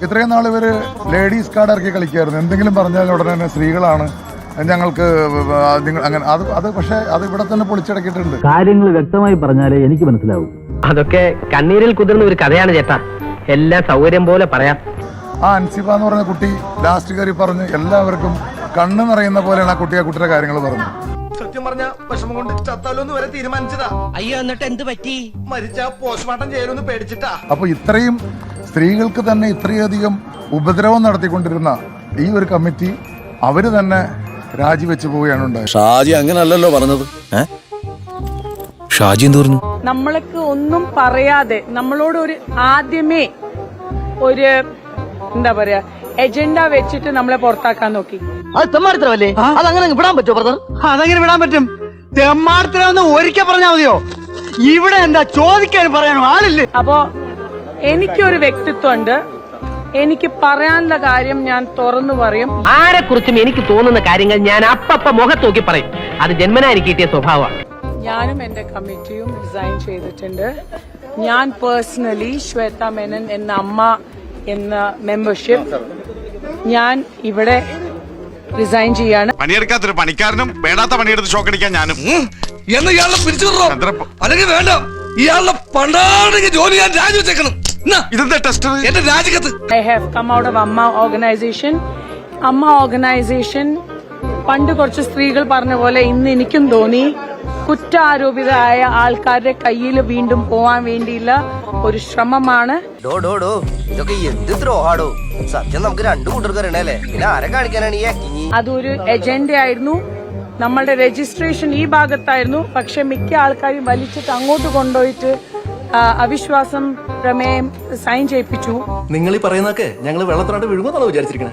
ഇത്രയും നാൾ ഇവർ ലേഡീസ് കാർഡ് ഇറക്കി കളിക്കായിരുന്നു. എന്തെങ്കിലും പറഞ്ഞാൽ ഉടനെ തന്നെ സ്ത്രീകളാണ് ഞങ്ങൾക്ക് അങ്ങനെ അത് പക്ഷേ അത് ഇവിടെ തന്നെ പൊളിച്ചടക്കിയിട്ടുണ്ട്. കാര്യങ്ങൾ വ്യക്തമായി പറഞ്ഞാലേ എനിക്ക് മനസ്സിലാവും. അതൊക്കെ കണ്ണീരിൽ കുതിർന്ന ഒരു കഥയാണ് ചേട്ടാ. എല്ലാം സൗകര്യം പോലെ പറയാം. ആ അൻസിബ എന്ന് പറഞ്ഞ കുട്ടി ലാസ്റ്റ് കയറി പറഞ്ഞ് എല്ലാവർക്കും കണ്ണ് നിറയുന്ന പോലെയാണ് ആ കുട്ടിയുടെ കാര്യങ്ങൾ പറഞ്ഞു. സത്യം പറഞ്ഞ വിഷമം കൊണ്ട് ചത്താലോന്ന് വരെ തീരുമാനിച്ചതാ. അയ്യോ, എന്നിട്ട് എന്ത് പറ്റി? മരിച്ച പോസ്റ്റ്മോർട്ടം ചെയ്യലൊന്ന് പേടിച്ചിട്ടാ. അപ്പൊ ഇത്രയും സ്ത്രീകൾക്ക് തന്നെ ഇത്രയധികം ഉപദ്രവം നടത്തിക്കൊണ്ടിരുന്ന ഈ ഒരു കമ്മിറ്റി അവര് തന്നെ രാജിവെച്ചു പോവുകയാണ് ഉണ്ടായത്. ഷാജി അങ്ങനല്ലല്ലോ പറഞ്ഞത്. ഷാജി എന്ത് പറഞ്ഞു? നമ്മൾക്ക് ഒന്നും പറയാതെ നമ്മളോട് ഒരു ആദ്യമേ ഒരു എന്താ പറയാ എജൻഡ വെച്ചിട്ട് നമ്മളെ പുറത്താക്കാൻ നോക്കി. അത് തെമ്മാടിത്തരമല്ലേ? അതങ്ങനെ വിടാൻ പറ്റുമോ ബ്രദർ? അതെങ്ങനെ വിടാൻ പറ്റും? തെമ്മാടിത്തരമെന്ന് ഒരിക്കൽ പറഞ്ഞാൽ മതിയോ? ഇവിടെ എന്താ ചോദിക്കാൻ പറയാനോ ആളില്ലേ? അപ്പോ എനിക്കൊരു വ്യക്തിത്വം ഉണ്ട്. എനിക്ക് പറയാനുള്ള കാര്യം ഞാൻ തുറന്നു പറയും. ആരെ കുറിച്ചും എനിക്ക് തോന്നുന്ന കാര്യങ്ങൾ ഞാൻ അപ്പപ്പ മുഖത്ത് നോക്കി പറയും. അത് ജന്മനാ എനിക്ക് കിട്ടിയ സ്വഭാവമാണ്. ഞാനും എന്റെ കമ്മിറ്റിയും റിസൈൻ ചെയ്തിട്ടുണ്ട്. ഞാൻ പേഴ്സണലി ശ്വേത മേനൻ എന്ന അമ്മ എന്ന മെമ്പർഷിപ്പ് ഞാൻ ഇവിടെ റിസൈൻ ചെയ്യാണ്. പണിയെടുക്കാത്തൊരു പണിക്കാരനും വേണ്ടാത്ത പണിയെടുത്ത് ഷോക്കടിക്കാൻ ഞാനും എന്ന് ഇയാളെ പിരിച്ചു അല്ലെങ്കിൽ വേണ്ട, ഇയാളുടെ പണ്ടാണെങ്കിൽ ജോലി ഞാൻ രാജിവെച്ചേക്കണം. ഇതെന്താ ടെസ്റ്റ്? എന്റെ രാജിക്കത്ത് I have come out of അമ്മ ഓർഗനൈസേഷൻ. അമ്മ ഓർഗനൈസേഷൻ പണ്ട് കുറച്ച് സ്ത്രീകൾ പറഞ്ഞ പോലെ ഇന്ന് എനിക്കും തോന്നി കുറ്റാരോപിതരായ ആൾക്കാരുടെ കയ്യിൽ വീണ്ടും പോവാൻ വേണ്ടിയുള്ള ഒരു ശ്രമമാണ്. ഇതൊക്കെ എന്ത് ദ്രോഹാടോ? സത്യം നമുക്ക് രണ്ടു കൂട്ടർക്ക് അറിയണല്ലേ, പിന്നെ ആരെ കാണിക്കാനാണ് ഈ ആക്ടിങ്? അതൊരു എജൻഡ ആയിരുന്നു. നമ്മളുടെ രജിസ്ട്രേഷൻ ഈ ഭാഗത്തായിരുന്നു. പക്ഷെ മിക്ക ആൾക്കാരും വലിച്ചിട്ട് അങ്ങോട്ട് കൊണ്ടുപോയിട്ട് അവിശ്വാസം പ്രമേയം സൈൻ ചെയ്യിപ്പിച്ചു. നിങ്ങൾ ഈ പറയുന്നതൊക്കെ ഞങ്ങൾ വെള്ളത്തിനായിട്ട് വിഴുങ്ങുന്നാണോ വിചാരിച്ചിരിക്കണേ?